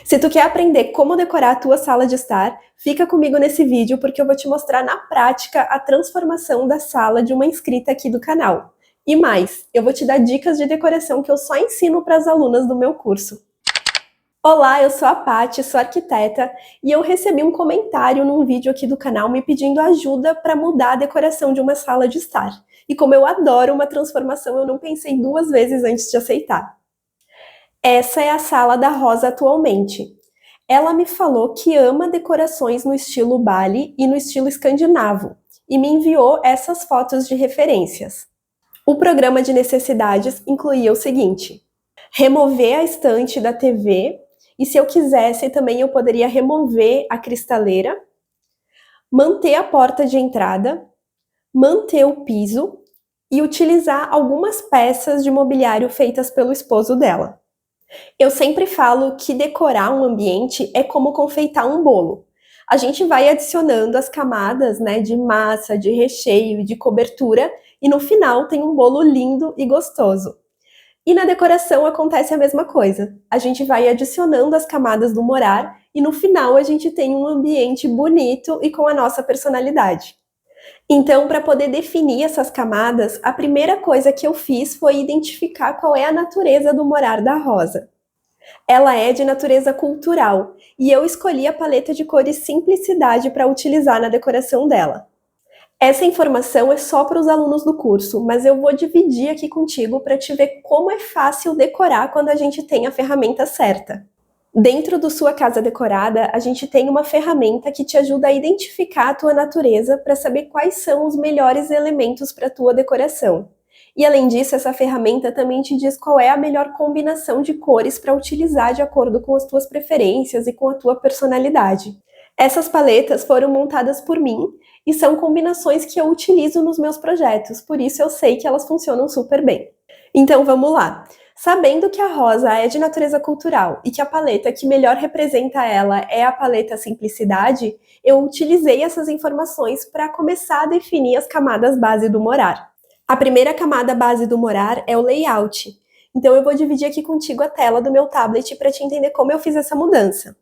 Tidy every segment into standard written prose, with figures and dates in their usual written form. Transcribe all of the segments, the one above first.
Se tu quer aprender como decorar a tua sala de estar, fica comigo nesse vídeo porque eu vou te mostrar na prática a transformação da sala de uma inscrita aqui do canal. E mais, eu vou te dar dicas de decoração que eu só ensino para as alunas do meu curso. Olá, eu sou a Paty, sou arquiteta e eu recebi um comentário num vídeo aqui do canal me pedindo ajuda para mudar a decoração de uma sala de estar. E como eu adoro uma transformação, eu não pensei duas vezes antes de aceitar. Essa é a sala da Rosa atualmente. Ela me falou que ama decorações no estilo Bali e no estilo escandinavo, e me enviou essas fotos de referências. O programa de necessidades incluía o seguinte: remover a estante da TV, e se eu quisesse também eu poderia remover a cristaleira, manter a porta de entrada, manter o piso e utilizar algumas peças de mobiliário feitas pelo esposo dela. Eu sempre falo que decorar um ambiente é como confeitar um bolo. A gente vai adicionando as camadas, né, de massa, de recheio e de cobertura, e no final tem um bolo lindo e gostoso. E na decoração acontece a mesma coisa. A gente vai adicionando as camadas do morar e no final a gente tem um ambiente bonito e com a nossa personalidade. Então, para poder definir essas camadas, a primeira coisa que eu fiz foi identificar qual é a natureza do morar da Rosa. Ela é de natureza cultural e eu escolhi a paleta de cores Simplicidade para utilizar na decoração dela. Essa informação é só para os alunos do curso, mas eu vou dividir aqui contigo para te ver como é fácil decorar quando a gente tem a ferramenta certa. Dentro do Sua Casa Decorada, a gente tem uma ferramenta que te ajuda a identificar a tua natureza para saber quais são os melhores elementos para a tua decoração. E além disso, essa ferramenta também te diz qual é a melhor combinação de cores para utilizar de acordo com as tuas preferências e com a tua personalidade. Essas paletas foram montadas por mim e são combinações que eu utilizo nos meus projetos, por isso eu sei que elas funcionam super bem. Então vamos lá! Sabendo que a rosa é de natureza cultural e que a paleta que melhor representa ela é a paleta Simplicidade, eu utilizei essas informações para começar a definir as camadas base do morar. A primeira camada base do morar é o layout. Então eu vou dividir aqui contigo a tela do meu tablet para te entender como eu fiz essa mudança.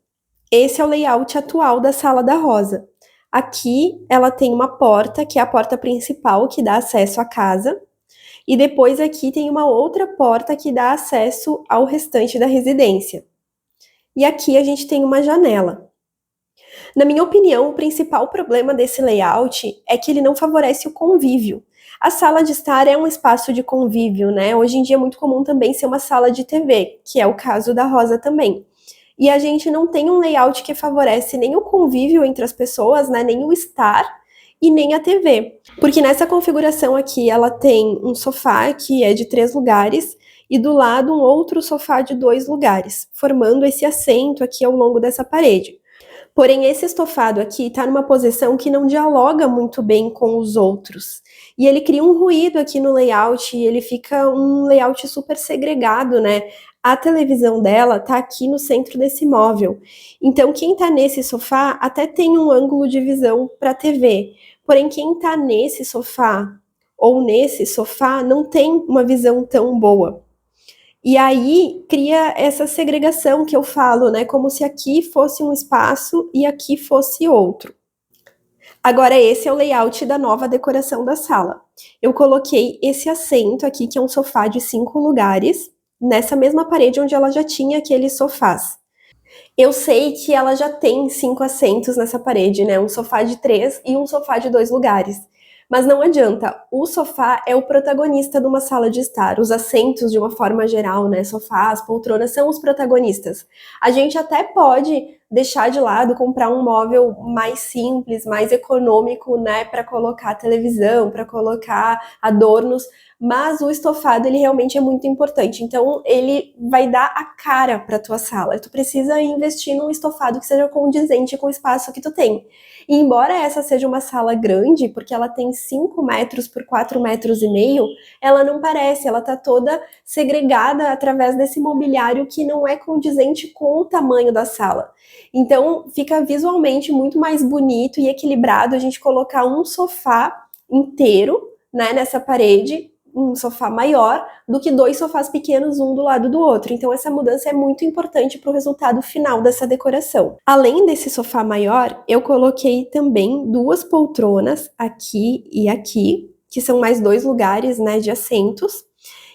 Esse é o layout atual da sala da Rosa. Aqui ela tem uma porta, que é a porta principal, que dá acesso à casa. E depois aqui tem uma outra porta que dá acesso ao restante da residência. E aqui a gente tem uma janela. Na minha opinião, o principal problema desse layout é que ele não favorece o convívio. A sala de estar é um espaço de convívio, né? Hoje em dia é muito comum também ser uma sala de TV, que é o caso da Rosa também. E a gente não tem um layout que favorece nem o convívio entre as pessoas, né? Nem o estar e nem a TV. Porque nessa configuração aqui ela tem um sofá que é de 3 lugares e do lado um outro sofá de 2 lugares, formando esse assento aqui ao longo dessa parede. Porém, esse estofado aqui está numa posição que não dialoga muito bem com os outros. E ele cria um ruído aqui no layout e ele fica um layout super segregado, né? A televisão dela tá aqui no centro desse móvel. Então, quem tá nesse sofá até tem um ângulo de visão para a TV. Porém, quem tá nesse sofá ou nesse sofá não tem uma visão tão boa. E aí cria essa segregação que eu falo, né? Como se aqui fosse um espaço e aqui fosse outro. Agora esse é o layout da nova decoração da sala. Eu coloquei esse assento aqui, que é um sofá de 5 lugares, nessa mesma parede onde ela já tinha aqueles sofás. Eu sei que ela já tem 5 assentos nessa parede, né? Um sofá de 3 e um sofá de 2 lugares. Mas não adianta, o sofá é o protagonista de uma sala de estar. Os assentos, de uma forma geral, né? Sofás, poltronas, são os protagonistas. A gente até pode deixar de lado, comprar um móvel mais simples, mais econômico, né? Para colocar televisão, para colocar adornos. Mas o estofado, ele realmente é muito importante. Então, ele vai dar a cara para tua sala. Tu precisa investir num estofado que seja condizente com o espaço que tu tem. E embora essa seja uma sala grande, porque ela tem 5 metros por 4 metros e meio, ela não parece, ela tá toda segregada através desse mobiliário que não é condizente com o tamanho da sala. Então, fica visualmente muito mais bonito e equilibrado a gente colocar um sofá inteiro, né, nessa parede, um sofá maior do que 2 sofás pequenos um do lado do outro. Então essa mudança é muito importante para o resultado final dessa decoração. Além desse sofá maior, eu coloquei também 2 poltronas aqui e aqui, que são mais 2 lugares, né, de assentos.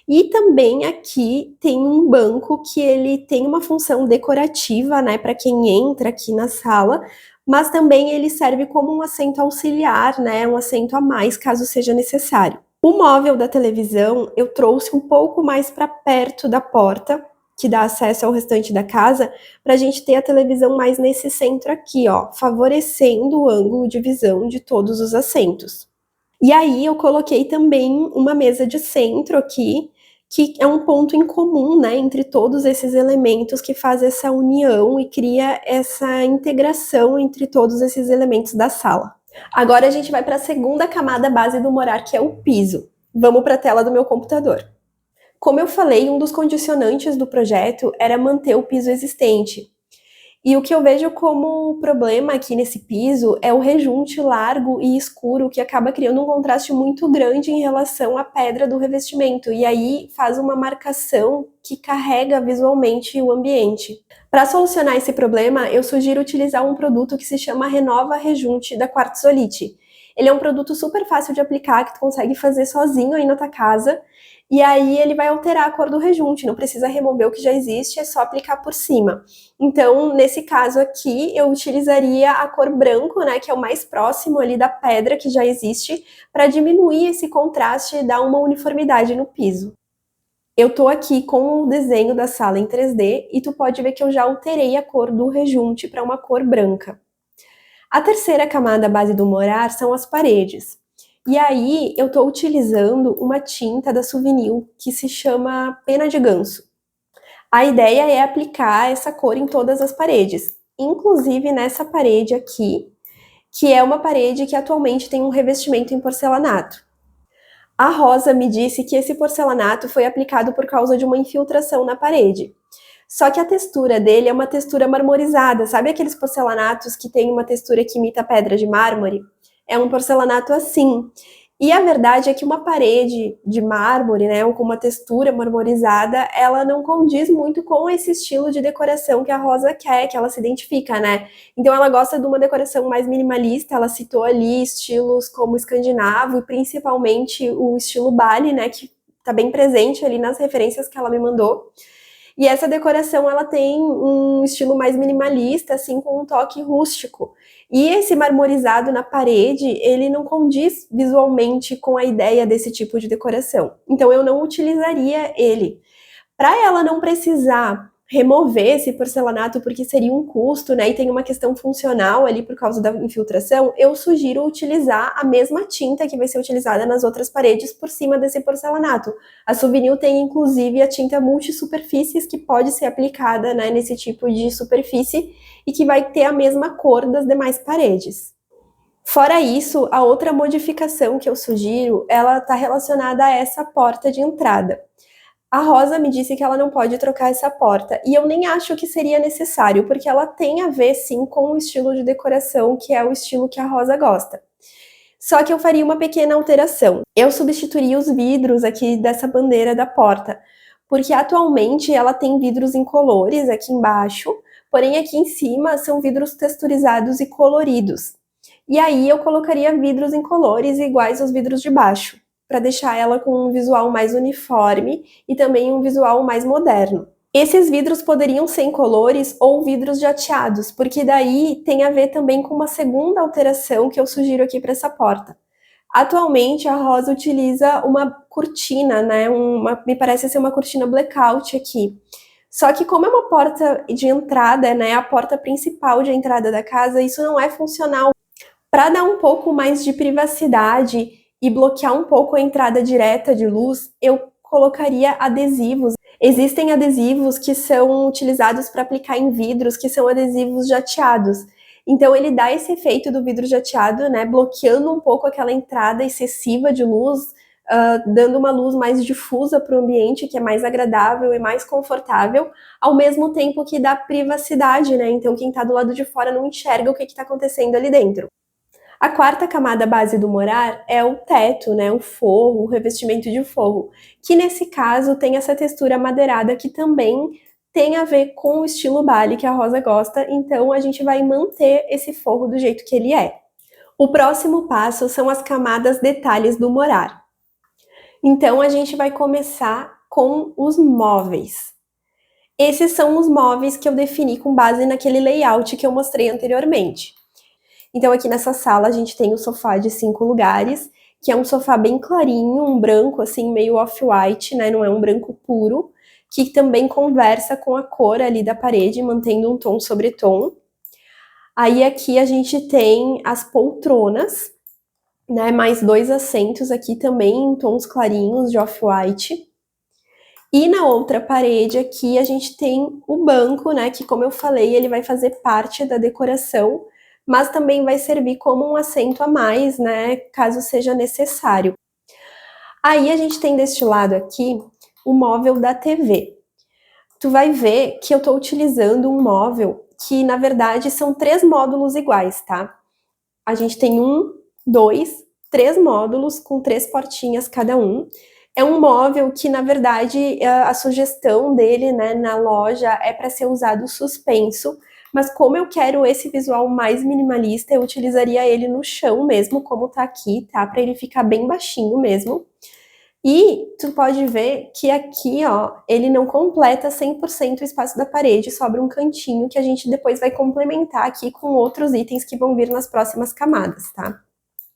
E também aqui tem um banco que ele tem uma função decorativa, né, para quem entra aqui na sala, mas também ele serve como um assento auxiliar, né, um assento a mais caso seja necessário. O móvel da televisão eu trouxe um pouco mais para perto da porta, que dá acesso ao restante da casa, para a gente ter a televisão mais nesse centro aqui, ó, favorecendo o ângulo de visão de todos os assentos. E aí eu coloquei também uma mesa de centro aqui, que é um ponto em comum, né, entre todos esses elementos que faz essa união e cria essa integração entre todos esses elementos da sala. Agora a gente vai para a segunda camada base do morar, que é o piso. Vamos para a tela do meu computador. Como eu falei, um dos condicionantes do projeto era manter o piso existente. E o que eu vejo como problema aqui nesse piso é o rejunte largo e escuro, que acaba criando um contraste muito grande em relação à pedra do revestimento, e aí faz uma marcação que carrega visualmente o ambiente. Para solucionar esse problema, eu sugiro utilizar um produto que se chama Renova Rejunte da Quartzolite. Ele é um produto super fácil de aplicar, que tu consegue fazer sozinho aí na tua casa, e aí ele vai alterar a cor do rejunte, não precisa remover o que já existe, é só aplicar por cima. Então, nesse caso aqui, eu utilizaria a cor branco, né, que é o mais próximo ali da pedra que já existe, para diminuir esse contraste e dar uma uniformidade no piso. Eu tô aqui com o desenho da sala em 3D e tu pode ver que eu já alterei a cor do rejunte para uma cor branca. A terceira camada base do morar são as paredes. E aí eu estou utilizando uma tinta da Souvenir que se chama Pena de Ganso. A ideia é aplicar essa cor em todas as paredes, inclusive nessa parede aqui, que é uma parede que atualmente tem um revestimento em porcelanato. A Rosa me disse que esse porcelanato foi aplicado por causa de uma infiltração na parede. Só que a textura dele é uma textura marmorizada, sabe aqueles porcelanatos que tem uma textura que imita pedra de mármore? É um porcelanato assim. E a verdade é que uma parede de mármore, né, ou com uma textura marmorizada, ela não condiz muito com esse estilo de decoração que a Rosa quer, que ela se identifica, né? Então ela gosta de uma decoração mais minimalista, ela citou ali estilos como escandinavo e principalmente o estilo Bali, né, que tá bem presente ali nas referências que ela me mandou. E essa decoração, ela tem um estilo mais minimalista, assim, com um toque rústico. E esse marmorizado na parede, ele não condiz visualmente com a ideia desse tipo de decoração. Então eu não utilizaria ele. Para ela não precisar remover esse porcelanato, porque seria um custo, né, e tem uma questão funcional ali por causa da infiltração, eu sugiro utilizar a mesma tinta que vai ser utilizada nas outras paredes por cima desse porcelanato. A Souvenir tem, inclusive, a tinta multisuperfícies que pode ser aplicada, né, nesse tipo de superfície e que vai ter a mesma cor das demais paredes. Fora isso, a outra modificação que eu sugiro, ela está relacionada a essa porta de entrada. A Rosa me disse que ela não pode trocar essa porta, e eu nem acho que seria necessário, porque ela tem a ver sim com o estilo de decoração, que é o estilo que a Rosa gosta. Só que eu faria uma pequena alteração. Eu substituiria os vidros aqui dessa bandeira da porta, porque atualmente ela tem vidros incolores aqui embaixo, porém aqui em cima são vidros texturizados e coloridos. E aí eu colocaria vidros incolores iguais aos vidros de baixo, para deixar ela com um visual mais uniforme e também um visual mais moderno. Esses vidros poderiam ser incolores ou vidros jateados, porque daí tem a ver também com uma segunda alteração que eu sugiro aqui para essa porta. Atualmente a Rosa utiliza uma cortina, né? Me parece ser uma cortina blackout aqui. Só que como é uma porta de entrada, né? A porta principal de entrada da casa, isso não é funcional. Para dar um pouco mais de privacidade e bloquear um pouco a entrada direta de luz, eu colocaria adesivos. Existem adesivos que são utilizados para aplicar em vidros, que são adesivos jateados. Então ele dá esse efeito do vidro jateado, né, bloqueando um pouco aquela entrada excessiva de luz, dando uma luz mais difusa para o ambiente, que é mais agradável e mais confortável, ao mesmo tempo que dá privacidade, né? Então quem está do lado de fora não enxerga o que está acontecendo ali dentro. A quarta camada base do morar é o teto, né, o forro, o revestimento de forro, que nesse caso tem essa textura amadeirada que também tem a ver com o estilo Bali que a Rosa gosta, então a gente vai manter esse forro do jeito que ele é. O próximo passo são as camadas detalhes do morar. Então a gente vai começar com os móveis. Esses são os móveis que eu defini com base naquele layout que eu mostrei anteriormente. Então aqui nessa sala a gente tem o sofá de 5 lugares, que é um sofá bem clarinho, um branco assim meio off-white, né, não é um branco puro, que também conversa com a cor ali da parede, mantendo um tom sobre tom. Aí aqui a gente tem as poltronas, né, mais 2 assentos aqui também em tons clarinhos de off-white. E na outra parede aqui a gente tem o banco, né, que como eu falei, ele vai fazer parte da decoração, mas também vai servir como um assento a mais, né, caso seja necessário. Aí a gente tem deste lado aqui o móvel da TV. Tu vai ver que eu tô utilizando um móvel que, na verdade, são 3 módulos iguais, tá? A gente tem 1, 2, 3 módulos com 3 portinhas cada um. É um móvel que, na verdade, a sugestão dele, né, na loja é para ser usado suspenso, mas como eu quero esse visual mais minimalista, eu utilizaria ele no chão mesmo, como tá aqui, tá? Para ele ficar bem baixinho mesmo. E tu pode ver que aqui, ó, ele não completa 100% o espaço da parede, sobra um cantinho que a gente depois vai complementar aqui com outros itens que vão vir nas próximas camadas, tá?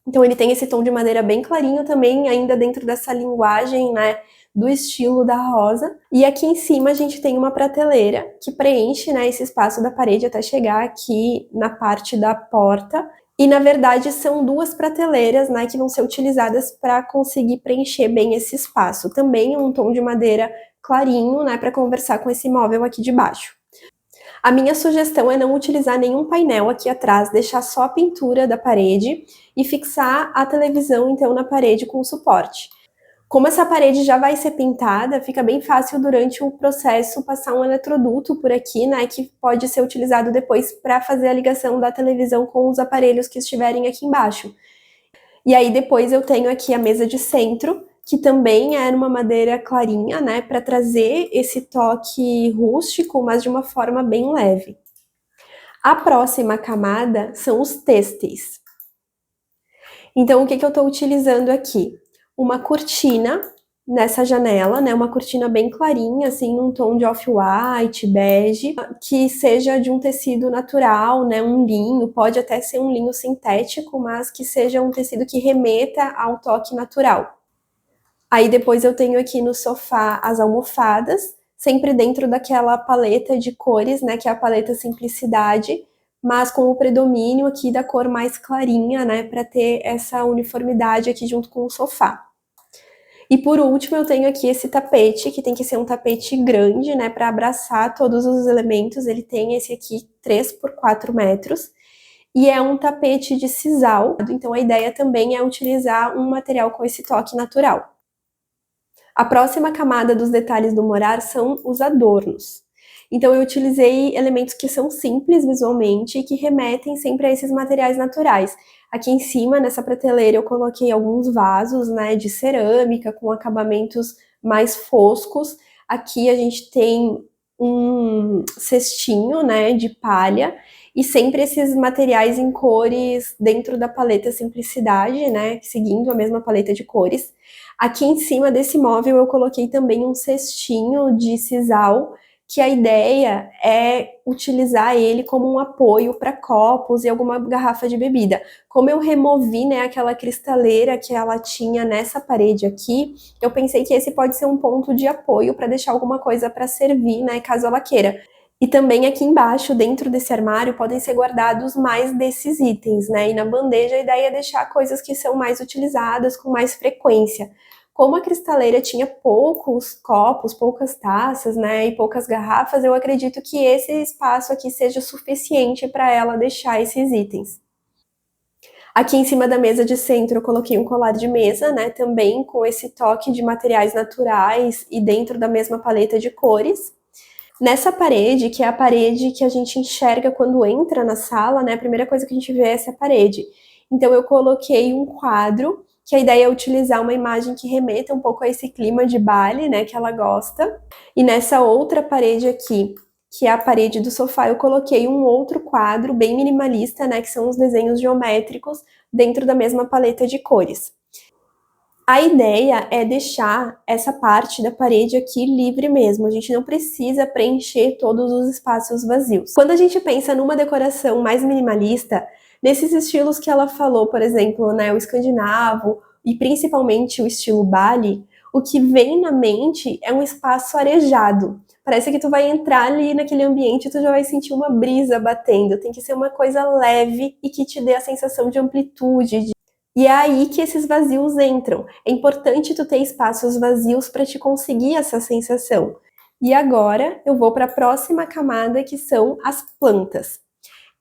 Então ele tem esse tom de madeira bem clarinho também, ainda dentro dessa linguagem, né, do estilo da Rosa. E aqui em cima a gente tem uma prateleira que preenche, né, esse espaço da parede até chegar aqui na parte da porta. E na verdade são 2 prateleiras, né, que vão ser utilizadas para conseguir preencher bem esse espaço. Também um tom de madeira clarinho, né, para conversar com esse móvel aqui de baixo. A minha sugestão é não utilizar nenhum painel aqui atrás, deixar só a pintura da parede e fixar a televisão então na parede com suporte. Como essa parede já vai ser pintada, fica bem fácil durante o processo passar um eletroduto por aqui, né, que pode ser utilizado depois para fazer a ligação da televisão com os aparelhos que estiverem aqui embaixo. E aí depois eu tenho aqui a mesa de centro, que também é uma madeira clarinha, né, para trazer esse toque rústico, mas de uma forma bem leve. A próxima camada são os têxteis. Então o que eu estou utilizando aqui? Uma cortina nessa janela, né, uma cortina bem clarinha, assim, num tom de off-white, bege, que seja de um tecido natural, né, um linho, pode até ser um linho sintético, mas que seja um tecido que remeta ao toque natural. Aí depois eu tenho aqui no sofá as almofadas, sempre dentro daquela paleta de cores, né, que é a paleta Simplicidade, mas com o predomínio aqui da cor mais clarinha, né, para ter essa uniformidade aqui junto com o sofá. E por último eu tenho aqui esse tapete, que tem que ser um tapete grande, né, para abraçar todos os elementos. Ele tem esse aqui 3 por 4 metros, e é um tapete de sisal, então a ideia também é utilizar um material com esse toque natural. A próxima camada dos detalhes do morar são os adornos. Então eu utilizei elementos que são simples visualmente e que remetem sempre a esses materiais naturais. Aqui em cima, nessa prateleira, eu coloquei alguns vasos, né, de cerâmica com acabamentos mais foscos. Aqui a gente tem um cestinho, né, de palha e sempre esses materiais em cores dentro da paleta Simplicidade, né, seguindo a mesma paleta de cores. Aqui em cima desse móvel eu coloquei também um cestinho de sisal, que a ideia é utilizar ele como um apoio para copos e alguma garrafa de bebida. Como eu removi, né, aquela cristaleira que ela tinha nessa parede aqui, eu pensei que esse pode ser um ponto de apoio para deixar alguma coisa para servir, né, caso ela queira. E também aqui embaixo, dentro desse armário, podem ser guardados mais desses itens, né? E na bandeja a ideia é deixar coisas que são mais utilizadas com mais frequência. Como a cristaleira tinha poucos copos, poucas taças, né, e poucas garrafas, eu acredito que esse espaço aqui seja suficiente para ela deixar esses itens. Aqui em cima da mesa de centro eu coloquei um colar de mesa, né, também com esse toque de materiais naturais e dentro da mesma paleta de cores. Nessa parede, que é a parede que a gente enxerga quando entra na sala, né, a primeira coisa que a gente vê é essa parede. Então eu coloquei um quadro, que a ideia é utilizar uma imagem que remeta um pouco a esse clima de Bali, né, que ela gosta. E nessa outra parede aqui, que é a parede do sofá, eu coloquei um outro quadro bem minimalista, né, que são os desenhos geométricos dentro da mesma paleta de cores. A ideia é deixar essa parte da parede aqui livre mesmo, a gente não precisa preencher todos os espaços vazios. Quando a gente pensa numa decoração mais minimalista, nesses estilos que ela falou, por exemplo, né, o escandinavo e principalmente o estilo Bali, o que vem na mente é um espaço arejado. Parece que tu vai entrar ali naquele ambiente e tu já vai sentir uma brisa batendo. Tem que ser uma coisa leve e que te dê a sensação de amplitude. E é aí que esses vazios entram. É importante tu ter espaços vazios para te conseguir essa sensação. E agora eu vou para a próxima camada, que são as plantas.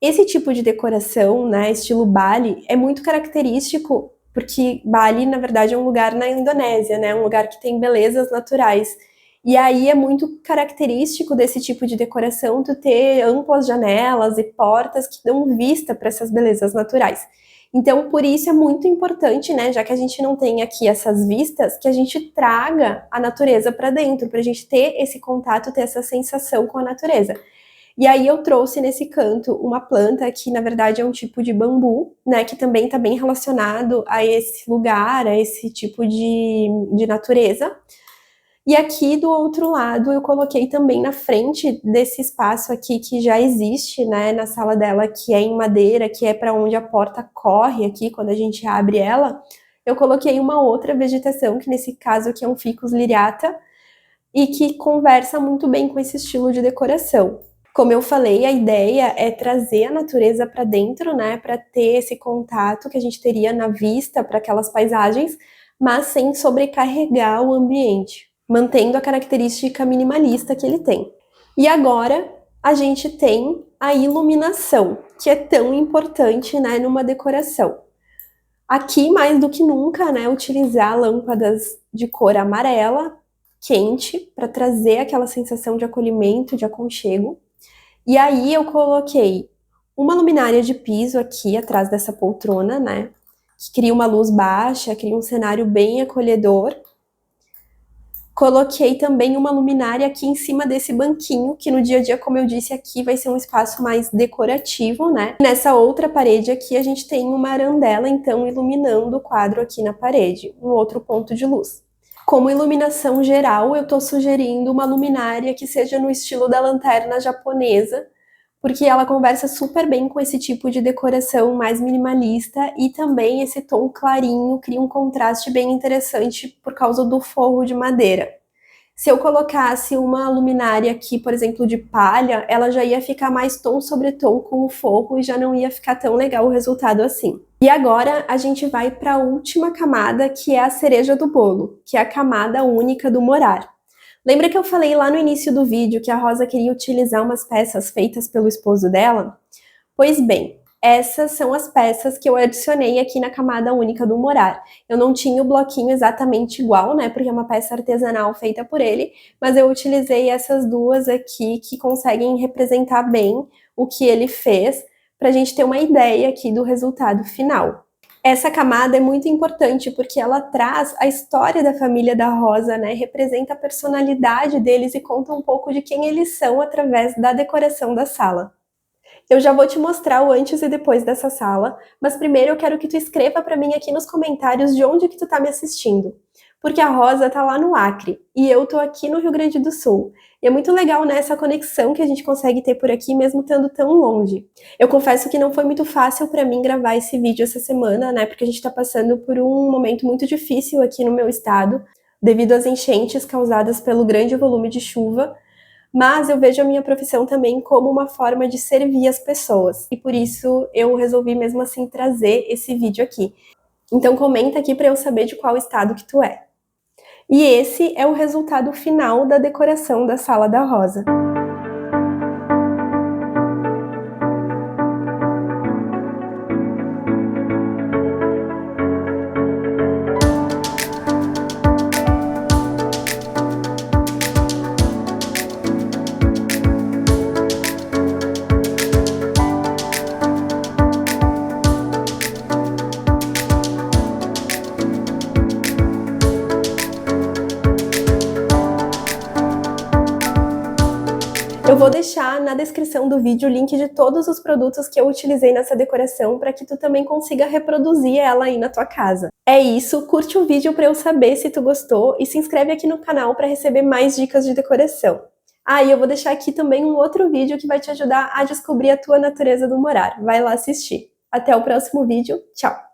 Esse tipo de decoração, né, estilo Bali, é muito característico porque Bali, na verdade, é um lugar na Indonésia, né, um lugar que tem belezas naturais. E aí é muito característico desse tipo de decoração tu ter amplas janelas e portas que dão vista para essas belezas naturais. Então, por isso é muito importante, né, já que a gente não tem aqui essas vistas, que a gente traga a natureza para dentro, para a gente ter esse contato, ter essa sensação com a natureza. E aí eu trouxe nesse canto uma planta que, na verdade, é um tipo de bambu, né, que também está bem relacionado a esse lugar, a esse tipo de natureza. E aqui do outro lado eu coloquei também na frente desse espaço aqui que já existe, né, na sala dela, que é em madeira, que é para onde a porta corre aqui quando a gente abre ela. Eu coloquei uma outra vegetação, que nesse caso aqui é um ficus liriata, e que conversa muito bem com esse estilo de decoração. Como eu falei, a ideia é trazer a natureza para dentro, né, para ter esse contato que a gente teria na vista para aquelas paisagens, mas sem sobrecarregar o ambiente, mantendo a característica minimalista que ele tem. E agora a gente tem a iluminação, que é tão importante, né, numa decoração. Aqui, mais do que nunca, né, utilizar lâmpadas de cor amarela, quente, para trazer aquela sensação de acolhimento, de aconchego. E aí eu coloquei uma luminária de piso aqui atrás dessa poltrona, né, que cria uma luz baixa, cria um cenário bem acolhedor. Coloquei também uma luminária aqui em cima desse banquinho, que no dia a dia, como eu disse aqui, vai ser um espaço mais decorativo, né? Nessa outra parede aqui, a gente tem uma arandela, então, iluminando o quadro aqui na parede, um outro ponto de luz. Como iluminação geral, eu tô sugerindo uma luminária que seja no estilo da lanterna japonesa, porque ela conversa super bem com esse tipo de decoração mais minimalista e também esse tom clarinho cria um contraste bem interessante por causa do forro de madeira. Se eu colocasse uma luminária aqui, por exemplo, de palha, ela já ia ficar mais tom sobre tom com o forro e já não ia ficar tão legal o resultado assim. E agora a gente vai para a última camada, que é a cereja do bolo, que é a camada única do morar. Lembra que eu falei lá no início do vídeo que a Rosa queria utilizar umas peças feitas pelo esposo dela? Pois bem, essas são as peças que eu adicionei aqui na camada única do morar. Eu não tinha o bloquinho exatamente igual, né, porque é uma peça artesanal feita por ele, mas eu utilizei essas duas aqui que conseguem representar bem o que ele fez, para a gente ter uma ideia aqui do resultado final. Essa camada é muito importante porque ela traz a história da família da Rosa, né? Representa a personalidade deles e conta um pouco de quem eles são através da decoração da sala. Eu já vou te mostrar o antes e depois dessa sala, mas primeiro eu quero que tu escreva para mim aqui nos comentários de onde que tu tá me assistindo. Porque a Rosa tá lá no Acre e eu tô aqui no Rio Grande do Sul. E é muito legal, né, essa conexão que a gente consegue ter por aqui mesmo estando tão longe. Eu confesso que não foi muito fácil para mim gravar esse vídeo essa semana, né, porque a gente tá passando por um momento muito difícil aqui no meu estado, devido às enchentes causadas pelo grande volume de chuva, mas eu vejo a minha profissão também como uma forma de servir as pessoas, e por isso eu resolvi mesmo assim trazer esse vídeo aqui. Então comenta aqui para eu saber de qual estado que tu é. E esse é o resultado final da decoração da sala da Rosa. deixar na descrição do vídeo o link de todos os produtos que eu utilizei nessa decoração para que tu também consiga reproduzir ela aí na tua casa. É isso, curte o vídeo para eu saber se tu gostou e se inscreve aqui no canal para receber mais dicas de decoração. Ah, e eu vou deixar aqui também um outro vídeo que vai te ajudar a descobrir a tua natureza do morar. Vai lá assistir. Até o próximo vídeo. Tchau!